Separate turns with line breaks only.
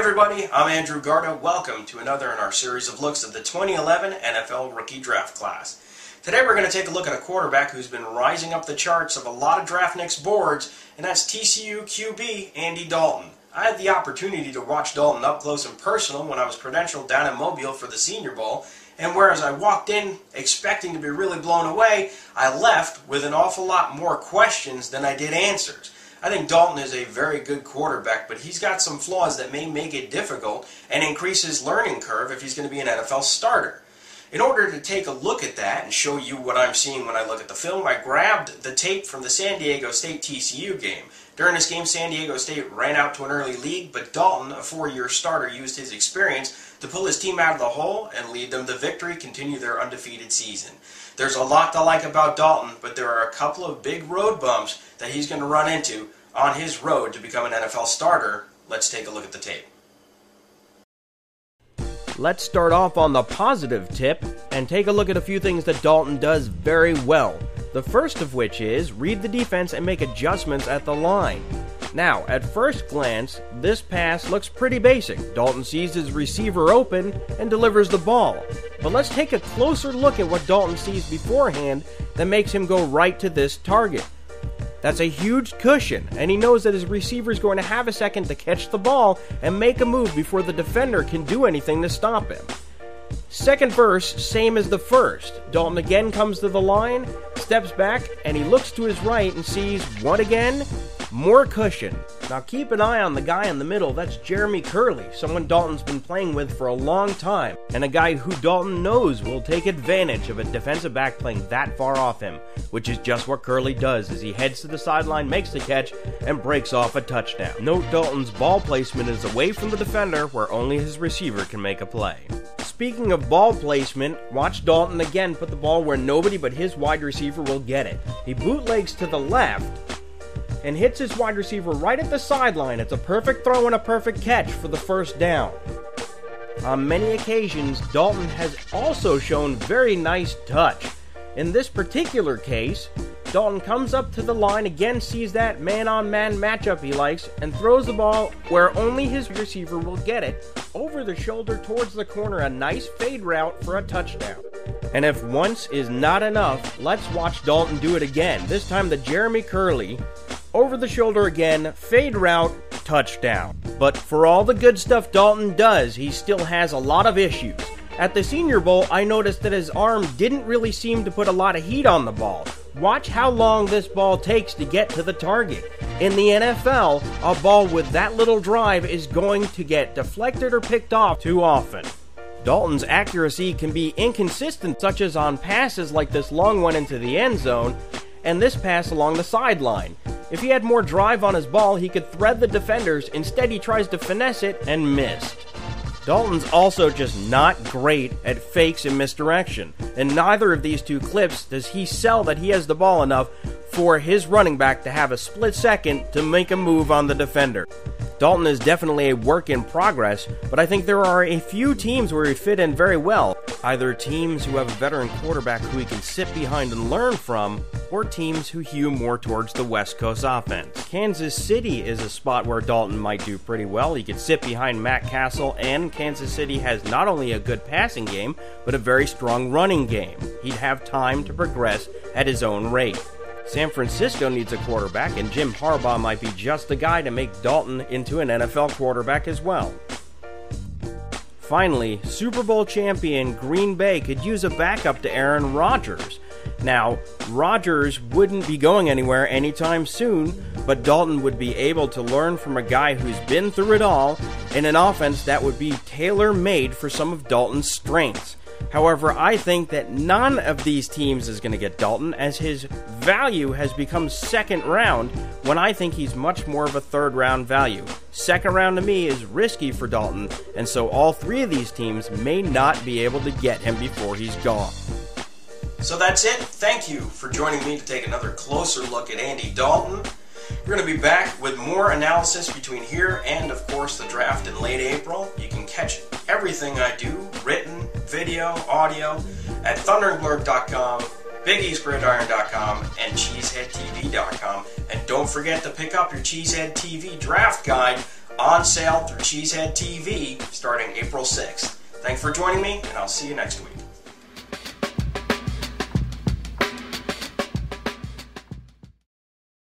everybody, I'm Andrew Garda. Welcome to another in our series of looks at the 2011 NFL Rookie Draft Class. Today we're going to take a look at a quarterback who's been rising up the charts of a lot of Draftniks boards, and that's TCU QB Andy Dalton. I had the opportunity to watch Dalton up close and personal when I was credentialed down in Mobile for the Senior Bowl, and whereas I walked in expecting to be really blown away, I left with an awful lot more questions than I did answers. I think Dalton is a very good quarterback, but he's got some flaws that may make it difficult and increase his learning curve if he's going to be an NFL starter. In order to take a look at that and show you what I'm seeing when I look at the film, I grabbed the tape from the San Diego State TCU game. During this game, San Diego State ran out to an early lead, but Dalton, a four-year starter, used his experience to pull his team out of the hole and lead them to victory, continue their undefeated season. There's a lot to like about Dalton, but there are a couple of big road bumps that he's going to run into on his road to become an NFL starter. Let's take a look at the tape.
Let's start off on the positive tip and take a look at a few things that Dalton does very well. The first of which is read the defense and make adjustments at the line. Now, at first glance, this pass looks pretty basic. Dalton sees his receiver open and delivers the ball. But let's take a closer look at what Dalton sees beforehand that makes him go right to this target. That's a huge cushion, and he knows that his receiver is going to have a second to catch the ball and make a move before the defender can do anything to stop him. Second verse, same as the first. Dalton again comes to the line, steps back, and he looks to his right and sees, what again? More cushion. Now keep an eye on the guy in the middle. That's Jeremy Curley, someone Dalton's been playing with for a long time, and a guy who Dalton knows will take advantage of a defensive back playing that far off him, which is just what Curley does as he heads to the sideline, makes the catch, and breaks off a touchdown. Note Dalton's ball placement is away from the defender where only his receiver can make a play. Speaking of ball placement, watch Dalton again put the ball where nobody but his wide receiver will get it. He bootlegs to the left and hits his wide receiver right at the sideline. It's a perfect throw and a perfect catch for the first down. On many occasions, Dalton has also shown very nice touch. In this particular case, Dalton comes up to the line, again sees that man-on-man matchup he likes, and throws the ball where only his receiver will get it, over the shoulder towards the corner, a nice fade route for a touchdown. And if once is not enough, let's watch Dalton do it again, this time to Jeremy Curley, over the shoulder again, fade route, touchdown. But for all the good stuff Dalton does, he still has a lot of issues. At the Senior Bowl, I noticed that his arm didn't really seem to put a lot of heat on the ball. Watch how long this ball takes to get to the target. In the NFL, a ball with that little drive is going to get deflected or picked off too often. Dalton's accuracy can be inconsistent, such as on passes like this long one into the end zone, and this pass along the sideline. If he had more drive on his ball, he could thread the defenders. Instead, he tries to finesse it and missed. Dalton's also just not great at fakes and misdirection. In neither of these two clips does he sell that he has the ball enough for his running back to have a split second to make a move on the defender. Dalton is definitely a work in progress, but I think there are a few teams where he fit in very well. Either teams who have a veteran quarterback who he can sit behind and learn from, or teams who hew more towards the West Coast offense. Kansas City is a spot where Dalton might do pretty well. He could sit behind Matt Castle, and Kansas City has not only a good passing game, but a very strong running game. He'd have time to progress at his own rate. San Francisco needs a quarterback, and Jim Harbaugh might be just the guy to make Dalton into an NFL quarterback as well. Finally, Super Bowl champion Green Bay could use a backup to Aaron Rodgers. Now, Rodgers wouldn't be going anywhere anytime soon, but Dalton would be able to learn from a guy who's been through it all in an offense that would be tailor-made for some of Dalton's strengths. However, I think that none of these teams is going to get Dalton, as his value has become second round when I think he's much more of a third round value. Second round to me is risky for Dalton, and so all three of these teams may not be able to get him before he's gone.
So that's it. Thank you for joining me to take another closer look at Andy Dalton. We're going to be back with more analysis between here and, of course, the draft in late April. You can catch everything I do, written, video, audio, at thunderandblurb.com, BigEastGridiron.com, and CheeseheadTV.com. And don't forget to pick up your Cheesehead TV draft guide on sale through Cheesehead TV starting April 6th. Thanks for joining me, and I'll see you next week.